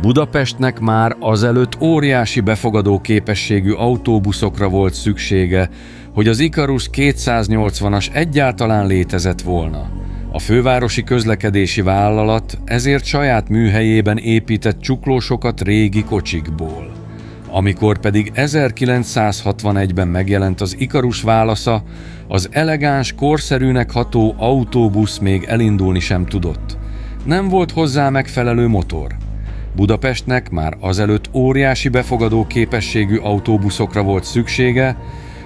Budapestnek már azelőtt óriási befogadó képességű autóbuszokra volt szüksége, hogy az Ikarus 280-as egyáltalán létezett volna. A fővárosi közlekedési vállalat ezért saját műhelyében épített csuklósokat régi kocsikból. Amikor pedig 1961-ben megjelent az Ikarus válasza, az elegáns, korszerűnek ható autóbusz még elindulni sem tudott. Nem volt hozzá megfelelő motor. Budapestnek már azelőtt óriási befogadó képességű autóbuszokra volt szüksége,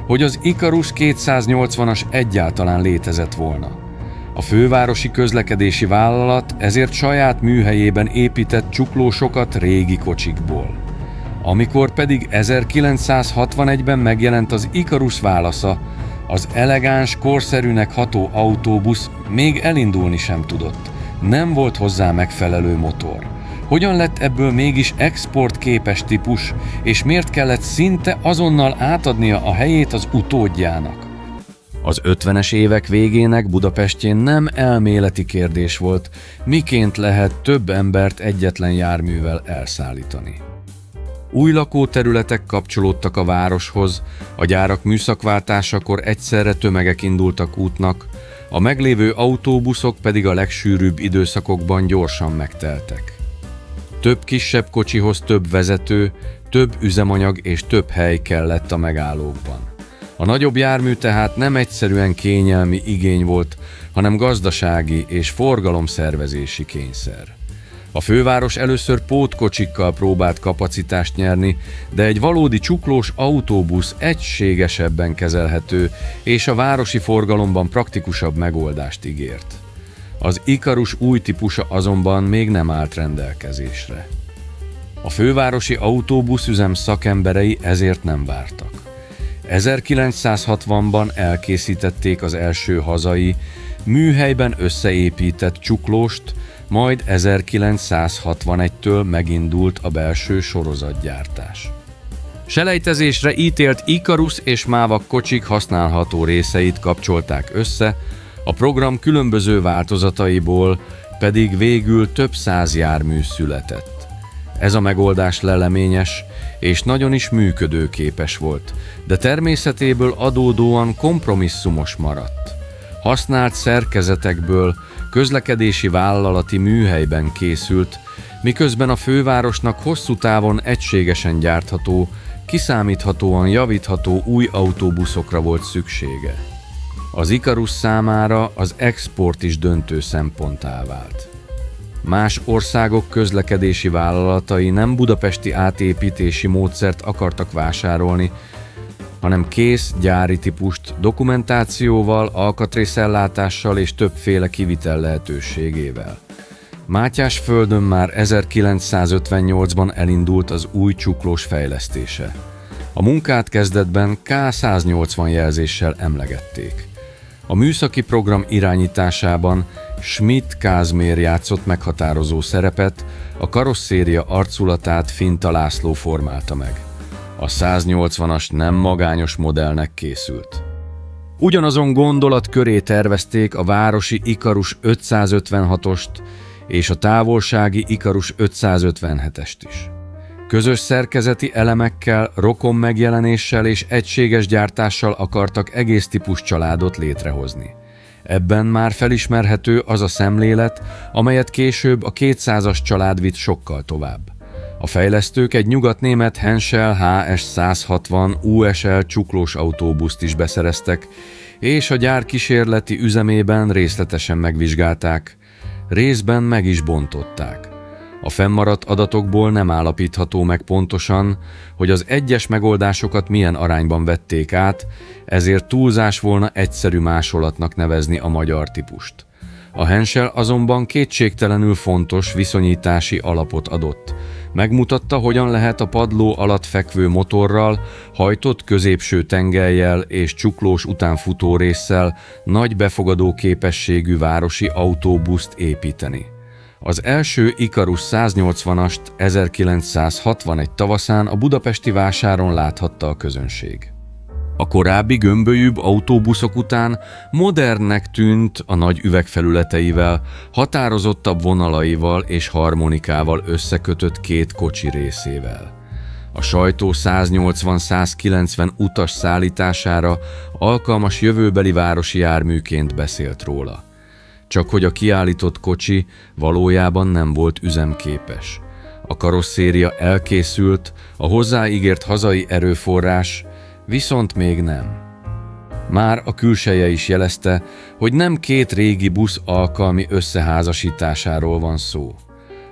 hogy az Ikarus 280-as egyáltalán létezett volna. A fővárosi közlekedési vállalat ezért saját műhelyében épített csuklósokat régi kocsikból. Amikor pedig 1961-ben megjelent az Ikarus válasza, az elegáns, korszerűnek ható autóbusz még elindulni sem tudott. Nem volt hozzá megfelelő motor. Hogyan lett ebből mégis exportképes típus, és miért kellett szinte azonnal átadnia a helyét az utódjának? Az 50-es évek végének Budapestjén nem elméleti kérdés volt, miként lehet több embert egyetlen járművel elszállítani. Új lakóterületek kapcsolódtak a városhoz, a gyárak műszakváltásakor egyszerre tömegek indultak útnak, a meglévő autóbuszok pedig a legsűrűbb időszakokban gyorsan megteltek. Több kisebb kocsihoz több vezető, több üzemanyag és több hely kellett a megállókban. A nagyobb jármű tehát nem egyszerűen kényelmi igény volt, hanem gazdasági és forgalomszervezési kényszer. A főváros először pótkocsikkal próbált kapacitást nyerni, de egy valódi csuklós autóbusz egységesebben kezelhető és a városi forgalomban praktikusabb megoldást ígért. Az Ikarus új típusa azonban még nem állt rendelkezésre. A fővárosi autóbuszüzem szakemberei ezért nem vártak. 1960-ban elkészítették az első hazai, műhelyben összeépített csuklóst, majd 1961-től megindult a belső sorozatgyártás. Selejtezésre ítélt Ikarus és Mávak kocsik használható részeit kapcsolták össze, a program különböző változataiból pedig végül több száz jármű született. Ez a megoldás leleményes és nagyon is működőképes volt, de természetéből adódóan kompromisszumos maradt. Használt szerkezetekből közlekedési vállalati műhelyben készült, miközben a fővárosnak hosszú távon egységesen gyártható, kiszámíthatóan javítható új autóbuszokra volt szüksége. Az Ikarus számára az export is döntő szemponttá vált. Más országok közlekedési vállalatai nem budapesti átépítési módszert akartak vásárolni, hanem kész gyári típust dokumentációval, alkatrészellátással és többféle kivitel lehetőségével. Mátyásföldön már 1958-ban elindult az új csuklós fejlesztése. A munkát kezdetben K180 jelzéssel emlegették. A műszaki program irányításában Schmidt-Kázmér játszott meghatározó szerepet, a karosszéria arculatát Finta László formálta meg. A 180-as nem magányos modellnek készült. Ugyanazon gondolat köré tervezték a városi Ikarus 556-ost és a távolsági Ikarus 557-est is. Közös szerkezeti elemekkel, rokon megjelenéssel és egységes gyártással akartak egész típus családot létrehozni. Ebben már felismerhető az a szemlélet, amelyet később a 200-as család vitt sokkal tovább. A fejlesztők egy nyugatnémet Henschel HS 160 USL csuklós autóbuszt is beszereztek, és a gyár kísérleti üzemében részletesen megvizsgálták, részben meg is bontották. A fennmaradt adatokból nem állapítható meg pontosan, hogy az egyes megoldásokat milyen arányban vették át, ezért túlzás volna egyszerű másolatnak nevezni a magyar típust. A Henschel azonban kétségtelenül fontos viszonyítási alapot adott. Megmutatta, hogyan lehet a padló alatt fekvő motorral, hajtott középső tengellyel és csuklós utánfutórésszel nagy befogadó képességű városi autóbuszt építeni. Az első Ikarus 180-ast 1961 tavaszán a budapesti vásáron láthatta a közönség. A korábbi gömbölyűbb autóbuszok után modernnek tűnt a nagy üvegfelületeivel, határozottabb vonalaival és harmonikával összekötött két kocsi részével. A sajtó 180-190 utas szállítására alkalmas jövőbeli városi járműként beszélt róla. Csak hogy a kiállított kocsi valójában nem volt üzemképes. A karosszéria elkészült, a hozzáígért hazai erőforrás viszont még nem. Már a külseje is jelezte, hogy nem két régi busz alkalmi összeházasításáról van szó.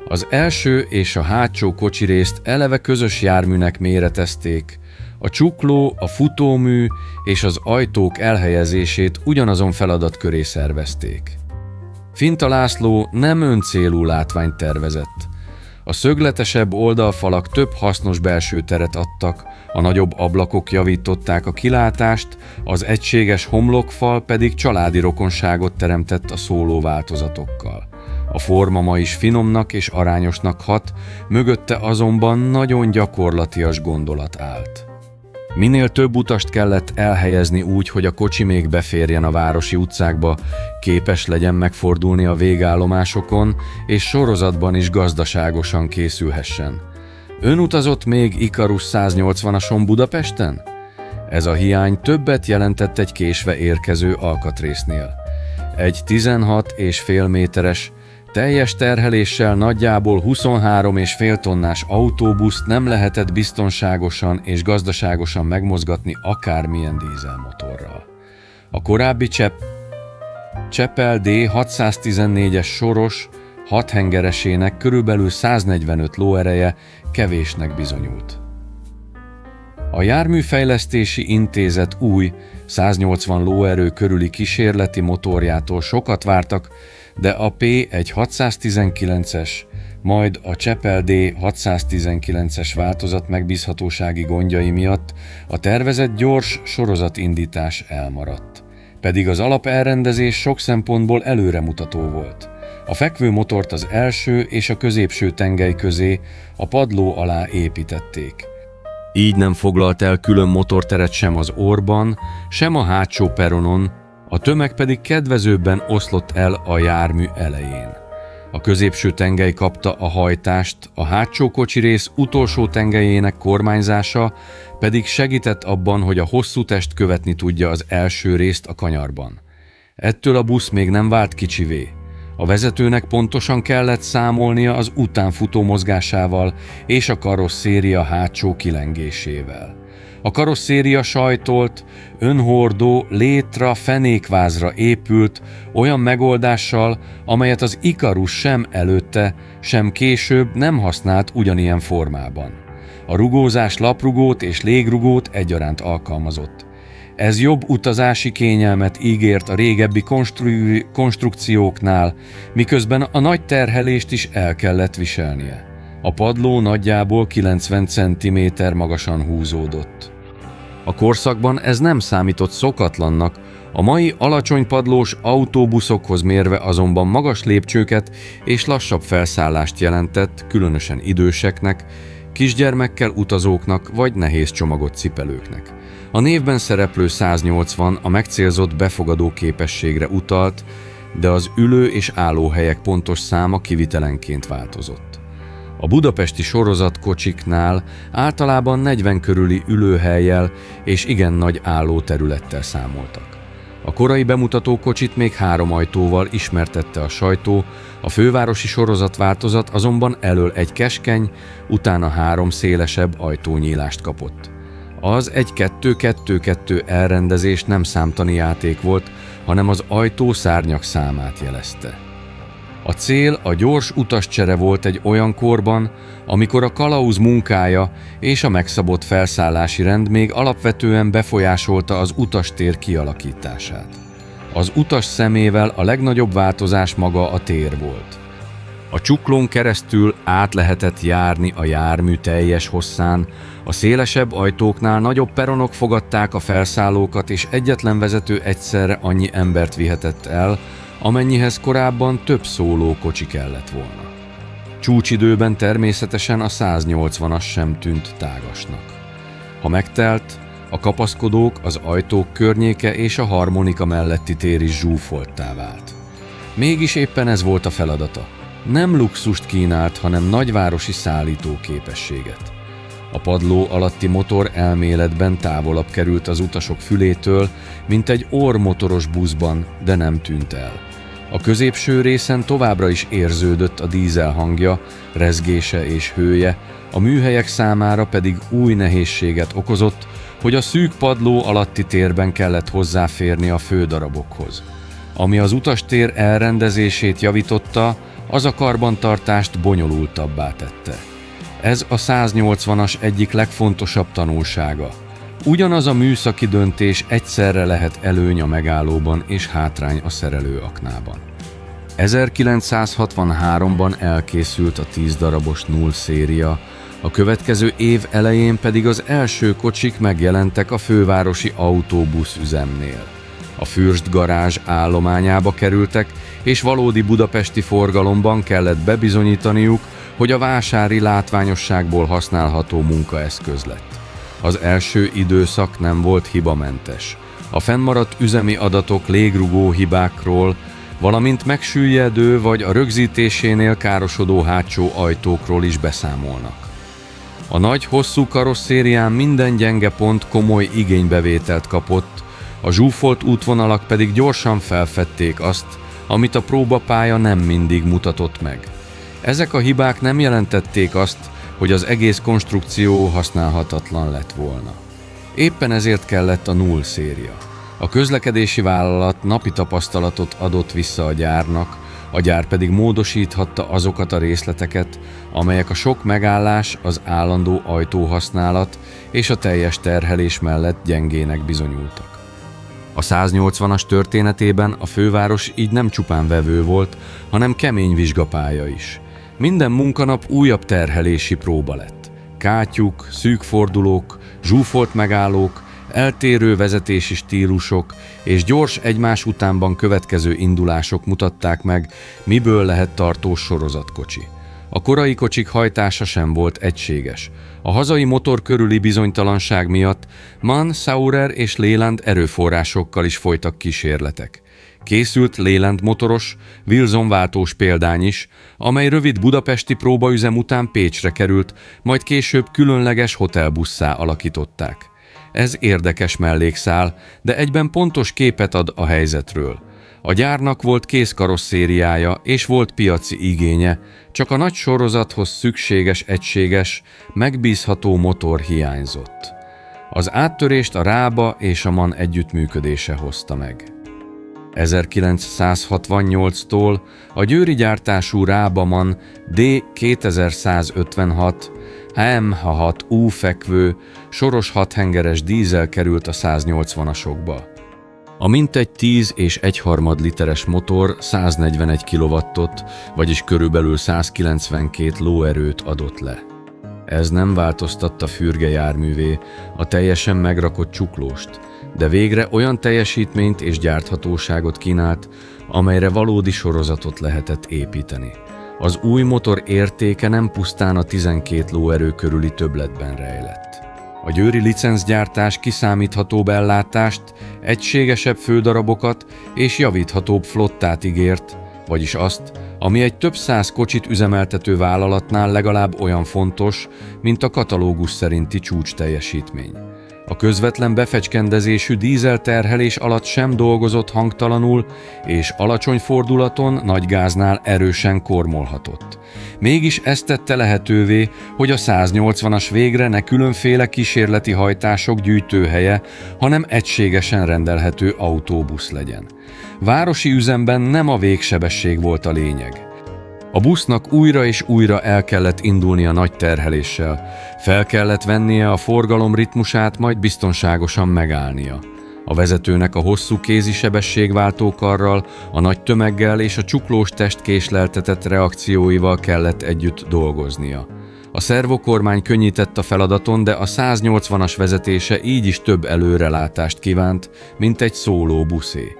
Az első és a hátsó kocsirészt eleve közös járműnek méretezték, a csukló, a futómű és az ajtók elhelyezését ugyanazon feladat köré szervezték. Finta László nem öncélú látványt tervezett. A szögletesebb oldalfalak több hasznos belső teret adtak, a nagyobb ablakok javították a kilátást, az egységes homlokfal pedig családi rokonságot teremtett a szóló változatokkal. A forma ma is finomnak és arányosnak hat, mögötte azonban nagyon gyakorlatias gondolat állt. Minél több utast kellett elhelyezni úgy, hogy a kocsi még beférjen a városi utcákba, képes legyen megfordulni a végállomásokon, és sorozatban is gazdaságosan készülhessen. Ön utazott még Ikarus 180-ason Budapesten? Ez a hiány többet jelentett egy késve érkező alkatrésznél. Egy 16,5 méteres, teljes terheléssel nagyjából 23,5 tonnás autóbuszt nem lehetett biztonságosan és gazdaságosan megmozgatni akármilyen dízelmotorral. A korábbi Csepel D614-es soros, 6 hengeresének körülbelül 145 lóereje kevésnek bizonyult. A Járműfejlesztési Intézet új, 180 lóerő körüli kísérleti motorjától sokat vártak, de a P1 619-es, majd a Csepel D619-es változat megbízhatósági gondjai miatt a tervezett gyors sorozatindítás elmaradt. Pedig az alapelrendezés sok szempontból előremutató volt. A fekvő motort az első és a középső tengely közé, a padló alá építették. Így nem foglalt el külön motorteret sem az orban, sem a hátsó peronon, a tömeg pedig kedvezőbben oszlott el a jármű elején. A középső tengely kapta a hajtást, a hátsó kocsirész utolsó tengelyének kormányzása pedig segített abban, hogy a hosszú test követni tudja az első részt a kanyarban. Ettől a busz még nem vált kicsivé. A vezetőnek pontosan kellett számolnia az utánfutó mozgásával és a karosszéria hátsó kilengésével. A karosszéria sajtolt, önhordó, létra, fenékvázra épült olyan megoldással, amelyet az Ikarus sem előtte, sem később nem használt ugyanilyen formában. A rugózás laprugót és légrugót egyaránt alkalmazott. Ez jobb utazási kényelmet ígért a régebbi konstrukcióknál, miközben a nagy terhelést is el kellett viselnie. A padló nagyjából 90 cm magasan húzódott. A korszakban ez nem számított szokatlannak, a mai alacsony padlós autóbuszokhoz mérve azonban magas lépcsőket és lassabb felszállást jelentett, különösen időseknek, kisgyermekkel utazóknak vagy nehéz csomagot cipelőknek. A névben szereplő 180 a megcélzott befogadó képességre utalt, de az ülő- és állóhelyek pontos száma kivitelenként változott. A budapesti sorozatkocsiknál általában 40 körüli ülőhellyel és igen nagy állóterülettel számoltak. A korai bemutató kocsit még 3 ajtóval ismertette a sajtó, a fővárosi sorozatváltozat azonban elől egy keskeny, utána 3 szélesebb ajtónyílást kapott. Az egy 2-2-2 elrendezés nem számtani játék volt, hanem az ajtó szárnyak számát jelezte. A cél a gyors utascsere volt egy olyan korban, amikor a kalauz munkája és a megszabott felszállási rend még alapvetően befolyásolta az utastér kialakítását. Az utas szemével a legnagyobb változás maga a tér volt. A csuklón keresztül át lehetett járni a jármű teljes hosszán, a szélesebb ajtóknál nagyobb peronok fogadták a felszállókat, és egyetlen vezető egyszerre annyi embert vihetett el, amennyihez korábban több szólókocsi kellett volna. Csúcsidőben természetesen a 180-as sem tűnt tágasnak. Ha megtelt, A kapaszkodók, az ajtók környéke és a harmonika melletti tér is zsúfolttá vált. Mégis éppen ez volt a feladata. Nem luxust kínált, hanem nagyvárosi szállító képességet. A padló alatti motor elméletben távolabb került az utasok fülétől, mint egy orrmotoros buszban, de nem tűnt el. A középső részen továbbra is érződött a dízel hangja, rezgése és hője, a műhelyek számára pedig új nehézséget okozott, hogy a szűk padló alatti térben kellett hozzáférni a fődarabokhoz. Ami az utastér elrendezését javította, az a karbantartást bonyolultabbá tette. Ez a 180-as egyik legfontosabb tanulsága. Ugyanaz a műszaki döntés egyszerre lehet előny a megállóban és hátrány a szerelőaknában. 1963-ban elkészült a 10 darabos 0 széria, a következő év elején pedig az első kocsik megjelentek a fővárosi autóbuszüzemnél. A Fürst garázs állományába kerültek, és valódi budapesti forgalomban kellett bebizonyítaniuk, hogy a vásári látványosságból használható munkaeszköz lett. Az első időszak nem volt hibamentes. A fennmaradt üzemi adatok légrugó hibákról, valamint megsüllyedő vagy a rögzítésénél károsodó hátsó ajtókról is beszámolnak. A nagy, hosszú karosszérián minden gyenge pont komoly igénybevételt kapott, a zsúfolt útvonalak pedig gyorsan felfedték azt, amit a próbapálya nem mindig mutatott meg. Ezek a hibák nem jelentették azt, hogy az egész konstrukció használhatatlan lett volna. Éppen ezért kellett a 0 széria. A közlekedési vállalat napi tapasztalatot adott vissza a gyárnak, a gyár pedig módosíthatta azokat a részleteket, amelyek a sok megállás, az állandó ajtóhasználat és a teljes terhelés mellett gyengének bizonyultak. A 180-as történetében a főváros így nem csupán vevő volt, hanem kemény vizsgapálya is. Minden munkanap újabb terhelési próba lett. Kátyuk, szűk fordulók, zsúfolt megállók, eltérő vezetési stílusok és gyors egymás utánban következő indulások mutatták meg, miből lehet tartós sorozatkocsi. A korai kocsik hajtása sem volt egységes. A hazai motor körüli bizonytalanság miatt Mann, Saurer és Leyland erőforrásokkal is folytak kísérletek. Készült Leyland motoros, Wilson váltós példány is, amely rövid budapesti próbaüzem után Pécsre került, majd később különleges hotelbusszá alakították. Ez érdekes mellékszál, de egyben pontos képet ad a helyzetről. A gyárnak volt kész karosszériája és volt piaci igénye, csak a nagy sorozathoz szükséges egységes, megbízható motor hiányzott. Az áttörést a Rába és a Mann együttműködése hozta meg. 1968-tól a győri gyártású Rába Mann D2156 HMH6U fekvő, soros 6 hengeres dízel került a 180-asokba. A mintegy 10,1 literes motor 141 kW-ot, vagyis körülbelül 192 lóerőt adott le. Ez nem változtatta fürge járművé, a teljesen megrakott csuklóst, de végre olyan teljesítményt és gyárthatóságot kínált, amelyre valódi sorozatot lehetett építeni. Az új motor értéke nem pusztán a 12 lóerő körüli többletben rejlett. A győri licencgyártás kiszámíthatóbb ellátást, egységesebb fődarabokat és javíthatóbb flottát ígért, vagyis azt, ami egy több száz kocsit üzemeltető vállalatnál legalább olyan fontos, mint a katalógus szerinti csúcsteljesítmény. A közvetlen befecskendezésű dízelterhelés alatt sem dolgozott hangtalanul, és alacsony fordulaton, nagy gáznál erősen kormolhatott. Mégis ez tette lehetővé, hogy a 180-as végre ne különféle kísérleti hajtások gyűjtőhelye, hanem egységesen rendelhető autóbusz legyen. Városi üzemben nem a végsebesség volt a lényeg. A busznak újra és újra el kellett indulnia nagy terheléssel, fel kellett vennie a forgalom ritmusát, majd biztonságosan megállnia. A vezetőnek a hosszú kézi sebességváltókarral, a nagy tömeggel és a csuklós test késleltetett reakcióival kellett együtt dolgoznia. A szervokormány könnyített a feladaton, de a 180-as vezetése így is több előrelátást kívánt, mint egy szóló buszé.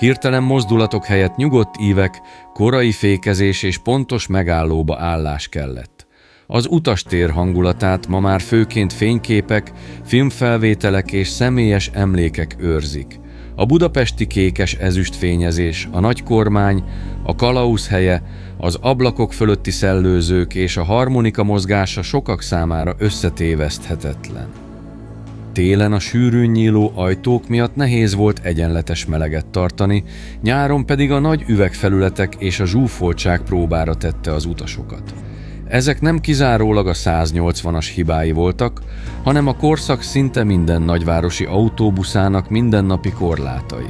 Hirtelen mozdulatok helyett nyugodt ívek, korai fékezés és pontos megállóba állás kellett. Az utastér hangulatát ma már főként fényképek, filmfelvételek és személyes emlékek őrzik. A budapesti kékes ezüstfényezés, a nagykormány, a kalauzhelye, az ablakok fölötti szellőzők és a harmonika mozgása sokak számára összetéveszthetetlen. Télen a sűrűn nyíló ajtók miatt nehéz volt egyenletes meleget tartani, nyáron pedig a nagy üvegfelületek és a zsúfoltság próbára tette az utasokat. Ezek nem kizárólag a 180-as hibái voltak, hanem a korszak szinte minden nagyvárosi autóbuszának mindennapi korlátai.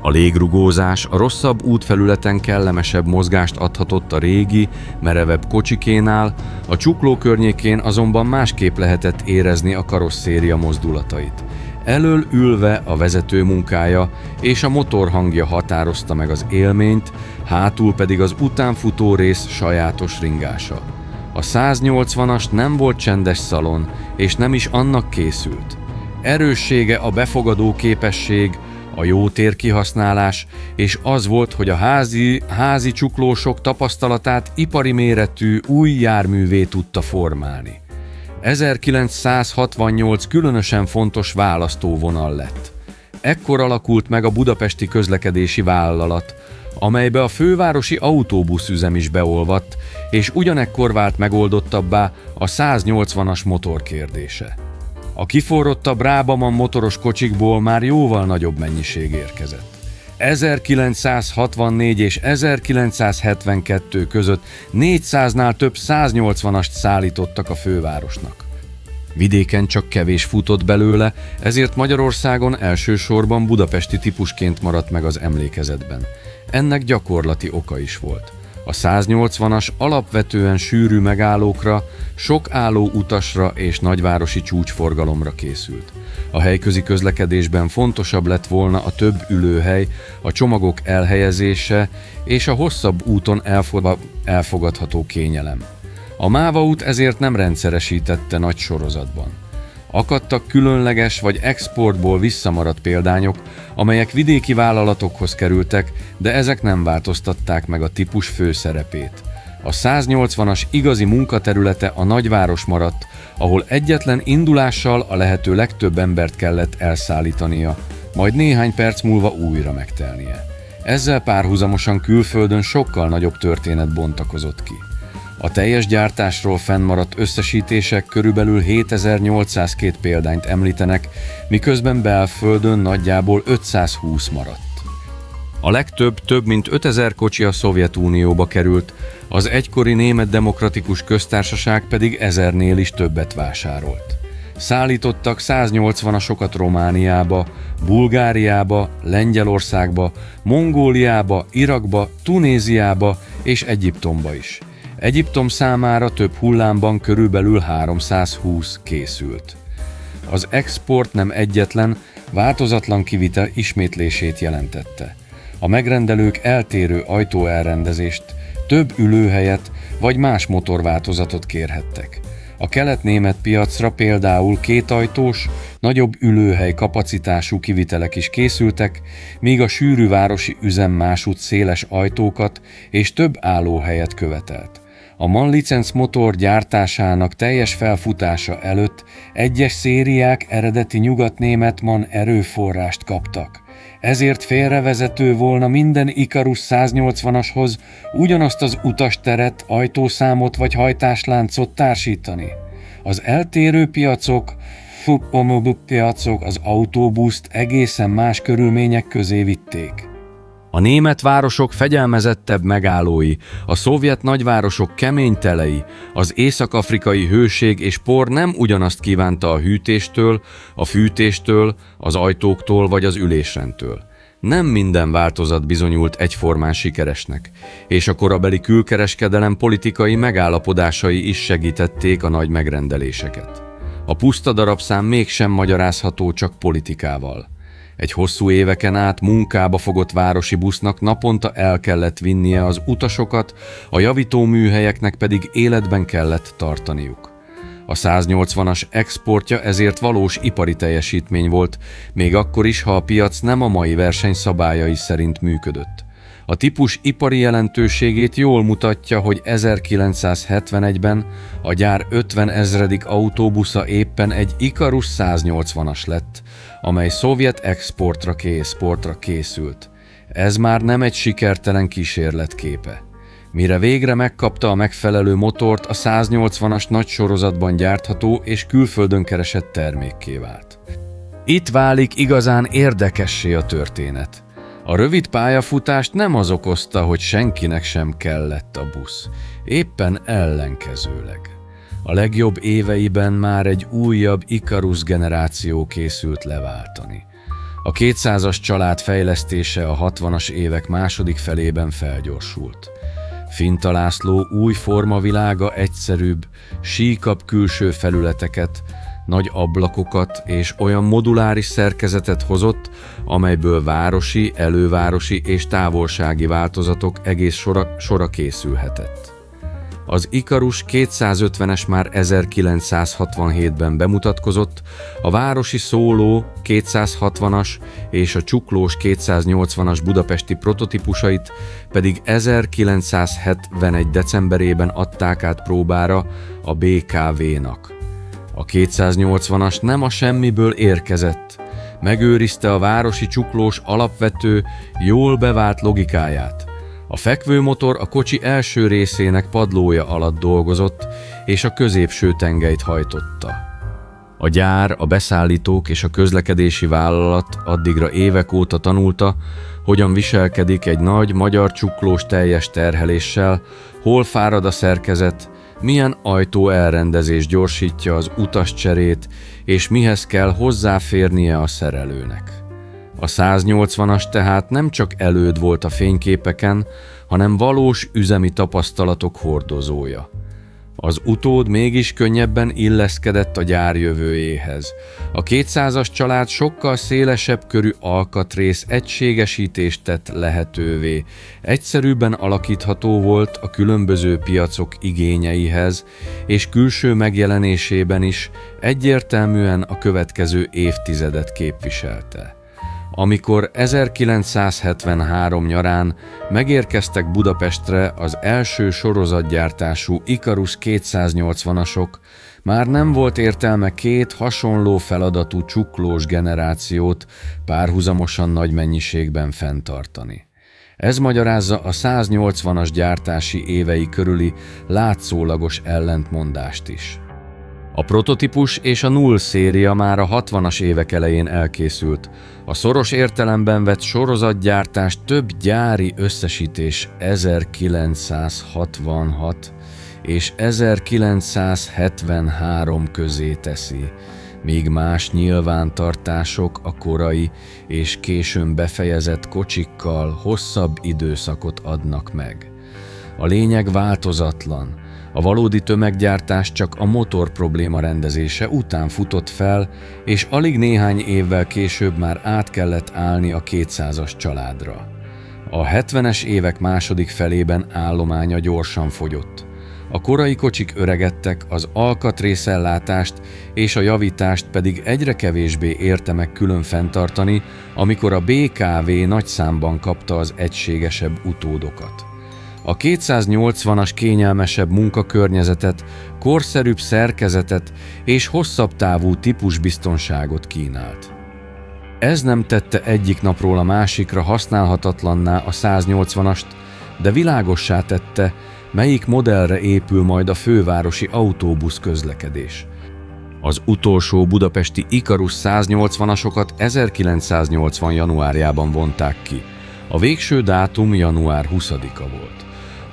A légrugózás a rosszabb útfelületen kellemesebb mozgást adhatott a régi, merevebb kocsikénál, a csukló környékén azonban másképp lehetett érezni a karosszéria mozdulatait. Elől ülve a vezető munkája és a motor hangja határozta meg az élményt, hátul pedig az utánfutó rész sajátos ringása. A 180-as nem volt csendes szalon, és nem is annak készült. Erőssége a befogadó képesség, a jó térkihasználás, és az volt, hogy a házi csuklósok tapasztalatát ipari méretű új járművé tudta formálni. 1968 különösen fontos választóvonal lett. Ekkor alakult meg a Budapesti Közlekedési Vállalat, amelybe a fővárosi autóbuszüzem is beolvadt, és ugyanekkor vált megoldottabbá a 180-as motor kérdése. A kiforrottabb Brabaman motoros kocsikból már jóval nagyobb mennyiség érkezett. 1964 és 1972 között 400-nál több 180-ast szállítottak a fővárosnak. Vidéken csak kevés futott belőle, ezért Magyarországon elsősorban budapesti típusként maradt meg az emlékezetben. Ennek gyakorlati oka is volt. A 180-as alapvetően sűrű megállókra, sok álló utasra és nagyvárosi csúcsforgalomra készült. A helyközi közlekedésben fontosabb lett volna a több ülőhely, a csomagok elhelyezése és a hosszabb úton elfogadható kényelem. A MÁVA út ezért nem rendszeresítette nagy sorozatban. Akadtak különleges vagy exportból visszamaradt példányok, amelyek vidéki vállalatokhoz kerültek, de ezek nem változtatták meg a típus főszerepét. A 180-as igazi munkaterülete a nagyváros maradt, ahol egyetlen indulással a lehető legtöbb embert kellett elszállítania, majd néhány perc múlva újra megtelnie. Ezzel párhuzamosan külföldön sokkal nagyobb történet bontakozott ki. A teljes gyártásról fennmaradt összesítések körülbelül 7802 példányt említenek, miközben belföldön nagyjából 520 maradt. A legtöbb, több mint 5000 kocsi a Szovjetunióba került, az egykori Német Demokratikus Köztársaság pedig 1000-nél is többet vásárolt. Szállítottak 180-asokat Romániába, Bulgáriába, Lengyelországba, Mongóliába, Irakba, Tunéziába és Egyiptomba is. Egyiptom számára több hullámban körülbelül 320 készült. Az export nem egyetlen, változatlan kivitel ismétlését jelentette. A megrendelők eltérő ajtóelrendezést, több ülőhelyet vagy más motorváltozatot kérhettek. A kelet-német piacra például kétajtós, nagyobb ülőhely kapacitású kivitelek is készültek, míg a sűrű városi üzem másút széles ajtókat és több állóhelyet követelt. A MAN licenc motor gyártásának teljes felfutása előtt egyes szériák eredeti nyugatnémet MAN erőforrást kaptak. Ezért félrevezető volna minden Ikarus 180-ashoz ugyanazt az utasteret, ajtószámot vagy hajtásláncot társítani. Az eltérő piacok, az autóbuszt egészen más körülmények közé vitték. A német városok fegyelmezettebb megállói, a szovjet nagyvárosok kemény telei, az észak-afrikai hőség és por nem ugyanazt kívánta a hűtéstől, a fűtéstől, az ajtóktól vagy az ülésrendtől. Nem minden változat bizonyult egyformán sikeresnek, és a korabeli külkereskedelem politikai megállapodásai is segítették a nagy megrendeléseket. A puszta darabszám mégsem magyarázható csak politikával. Egy hosszú éveken át munkába fogott városi busznak naponta el kellett vinnie az utasokat, a javítóműhelyeknek pedig életben kellett tartaniuk. A 180-as exportja ezért valós ipari teljesítmény volt, még akkor is, ha a piac nem a mai verseny szabályai szerint működött. A típus ipari jelentőségét jól mutatja, hogy 1971-ben a gyár 50 000. autóbusza éppen egy Ikarus 180-as lett, amely szovjet exportra készült. Ez már nem egy sikertelen kísérlet képe. Mire végre megkapta a megfelelő motort, a 180-as nagy sorozatban gyártható és külföldön keresett termékké vált. Itt válik igazán érdekessé a történet. A rövid pályafutást nem az okozta, hogy senkinek sem kellett a busz. Éppen ellenkezőleg. A legjobb éveiben már egy újabb Ikarus generáció készült leváltani. A 200-as család fejlesztése a 60-as évek második felében felgyorsult. Finta László új formavilága egyszerűbb, síkabb külső felületeket, nagy ablakokat és olyan moduláris szerkezetet hozott, amelyből városi, elővárosi és távolsági változatok egész sora készülhetett. Az Ikarus 250-es már 1967-ben bemutatkozott, a városi szóló 260-as és a csuklós 280-as budapesti prototípusait pedig 1971. decemberében adták át próbára a BKV-nak. A 280-as nem a semmiből érkezett, megőrizte a városi csuklós alapvető, jól bevált logikáját. A fekvőmotor a kocsi első részének padlója alatt dolgozott, és a középső tengelyt hajtotta. A gyár, a beszállítók és a közlekedési vállalat addigra évek óta tanulta, hogyan viselkedik egy nagy magyar csuklós teljes terheléssel, hol fárad a szerkezet, milyen ajtó elrendezés gyorsítja az utascserét, és mihez kell hozzáférnie a szerelőnek. A 180-as tehát nem csak előd volt a fényképeken, hanem valós üzemi tapasztalatok hordozója. Az utód mégis könnyebben illeszkedett a gyár jövőjéhez. A 200-as család sokkal szélesebb körű alkatrész egységesítést tett lehetővé. Egyszerűbben alakítható volt a különböző piacok igényeihez, és külső megjelenésében is egyértelműen a következő évtizedet képviselte. Amikor 1973 nyarán megérkeztek Budapestre az első sorozatgyártású Ikarus 280-asok, már nem volt értelme két hasonló feladatú csuklós generációt párhuzamosan nagy mennyiségben fenntartani. Ez magyarázza a 180-as gyártási évei körüli látszólagos ellentmondást is. A prototípus és a null széria már a 60-as évek elején elkészült. A szoros értelemben vett sorozatgyártás több gyári összesítés 1966 és 1973 közé teszi, míg más nyilvántartások a korai és későn befejezett kocsikkal hosszabb időszakot adnak meg. A lényeg változatlan. A valódi tömeggyártás csak a motor probléma rendezése után futott fel, és alig néhány évvel később már át kellett állni a 200-as családra. A 70-es évek második felében állománya gyorsan fogyott. A korai kocsik öregedtek, az alkatrészellátást és a javítást pedig egyre kevésbé érte meg külön fenntartani, amikor a BKV nagy számban kapta az egységesebb utódokat. A 280-as kényelmesebb munkakörnyezetet, korszerűbb szerkezetet és hosszabb távú típusbiztonságot kínált. Ez nem tette egyik napról a másikra használhatatlanná a 180-ast, de világossá tette, melyik modellre épül majd a fővárosi autóbusz közlekedés. Az utolsó budapesti Ikarus 180-asokat 1980. januárjában vonták ki. A végső dátum január 20-a volt.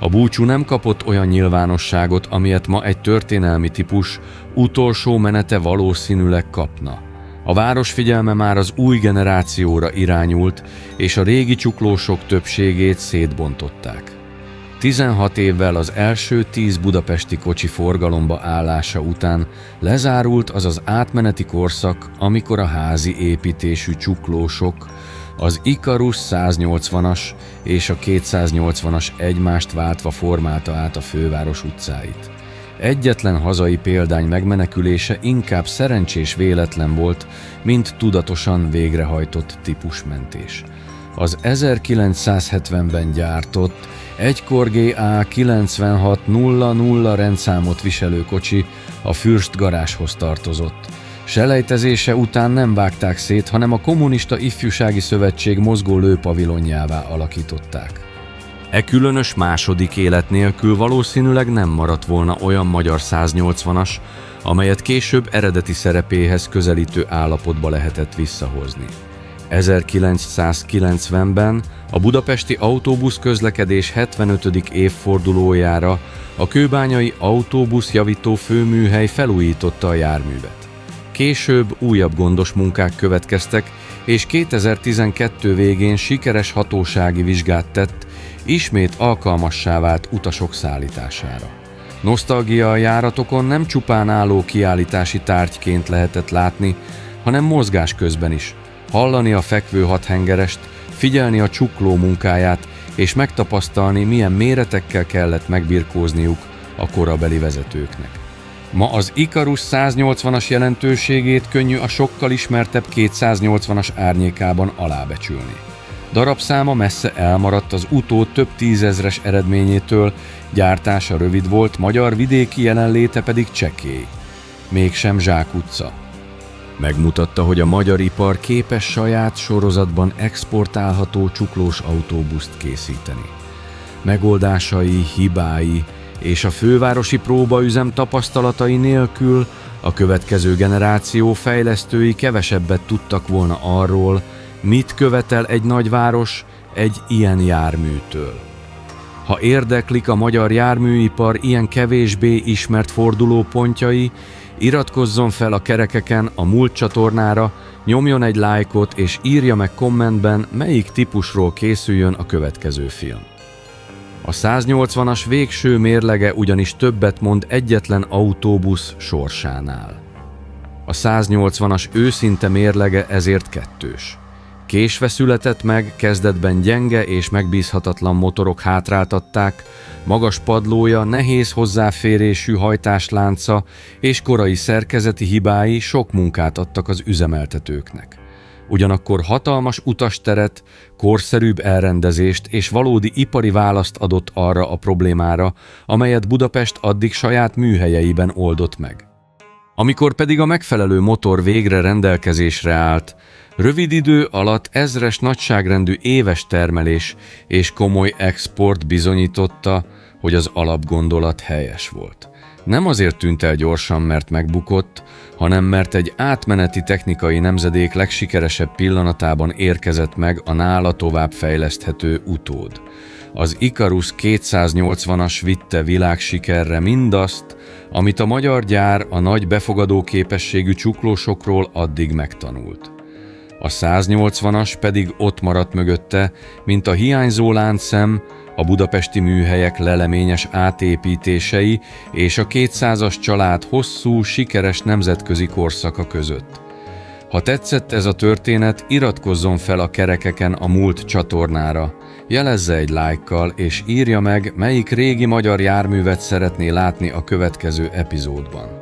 A búcsú nem kapott olyan nyilvánosságot, amilyet ma egy történelmi típus utolsó menete valószínűleg kapna. A város figyelme már az új generációra irányult, és a régi csuklósok többségét szétbontották. 16 évvel az első 10 budapesti kocsi forgalomba állása után lezárult az az átmeneti korszak, amikor a házi építésű csuklósok, az Ikarus 180-as és a 280-as egymást váltva formálta át a főváros utcáit. Egyetlen hazai példány megmenekülése inkább szerencsés véletlen volt, mint tudatosan végrehajtott típusmentés. az 1970-ben gyártott egykor GA 9600 rendszámot viselő kocsi a Fürst garázshoz tartozott. Selejtezése után nem vágták szét, hanem a Kommunista Ifjúsági Szövetség mozgó lőpavilonjává alakították. E különös második élet nélkül valószínűleg nem maradt volna olyan magyar 180-as, amelyet később eredeti szerepéhez közelítő állapotba lehetett visszahozni. 1990-ben a budapesti autóbuszközlekedés 75. évfordulójára a kőbányai autóbuszjavító főműhely felújította a járművet. Később újabb gondos munkák következtek, és 2012 végén sikeres hatósági vizsgát tett, ismét alkalmassá vált utasok szállítására. Nosztalgia a járatokon nem csupán álló kiállítási tárgyként lehetett látni, hanem mozgás közben is, hallani a fekvő hathengerest, figyelni a csukló munkáját, és megtapasztalni, milyen méretekkel kellett megbirkózniuk a korabeli vezetőknek. Ma az Ikarus 180-as jelentőségét könnyű a sokkal ismertebb 280-as árnyékában alábecsülni. Darabszáma messze elmaradt az utód több tízezres eredményétől, gyártása rövid volt, magyar vidéki jelenléte pedig csekély. Mégsem zsákutca. Megmutatta, hogy a magyar ipar képes saját sorozatban exportálható csuklós autóbuszt készíteni. Megoldásai, hibái és a fővárosi próbaüzem tapasztalatai nélkül a következő generáció fejlesztői kevesebbet tudtak volna arról, mit követel egy nagyváros egy ilyen járműtől. Ha érdeklik a magyar járműipar ilyen kevésbé ismert fordulópontjai, iratkozzon fel a kerekeken a Múlt csatornára, nyomjon egy lájkot és írja meg kommentben, melyik típusról készüljön a következő film. A 180-as végső mérlege ugyanis többet mond egyetlen autóbusz sorsánál. A 180-as őszinte mérlege ezért kettős. Késve született meg, kezdetben gyenge és megbízhatatlan motorok hátráltatták, magas padlója, nehéz hozzáférésű hajtáslánca és korai szerkezeti hibái sok munkát adtak az üzemeltetőknek. Ugyanakkor hatalmas utasteret, korszerűbb elrendezést és valódi ipari választ adott arra a problémára, amelyet Budapest addig saját műhelyeiben oldott meg. Amikor pedig a megfelelő motor végre rendelkezésre állt, rövid idő alatt ezres nagyságrendű éves termelés és komoly export bizonyította, hogy az alapgondolat helyes volt. Nem azért tűnt el gyorsan, mert megbukott, hanem mert egy átmeneti technikai nemzedék legsikeresebb pillanatában érkezett meg a nála tovább fejleszthető utód. Az Ikarus 280-as vitte világsikerre mindazt, amit a magyar gyár a nagy befogadó képességű csuklósokról addig megtanult. A 180-as pedig ott maradt mögötte, mint a hiányzó láncszem, a budapesti műhelyek leleményes átépítései és a 200-as család hosszú, sikeres nemzetközi korszaka között. Ha tetszett ez a történet, iratkozzon fel a kerekeken a Múlt csatornára, jelezze egy lájkkal és írja meg, melyik régi magyar járművet szeretné látni a következő epizódban.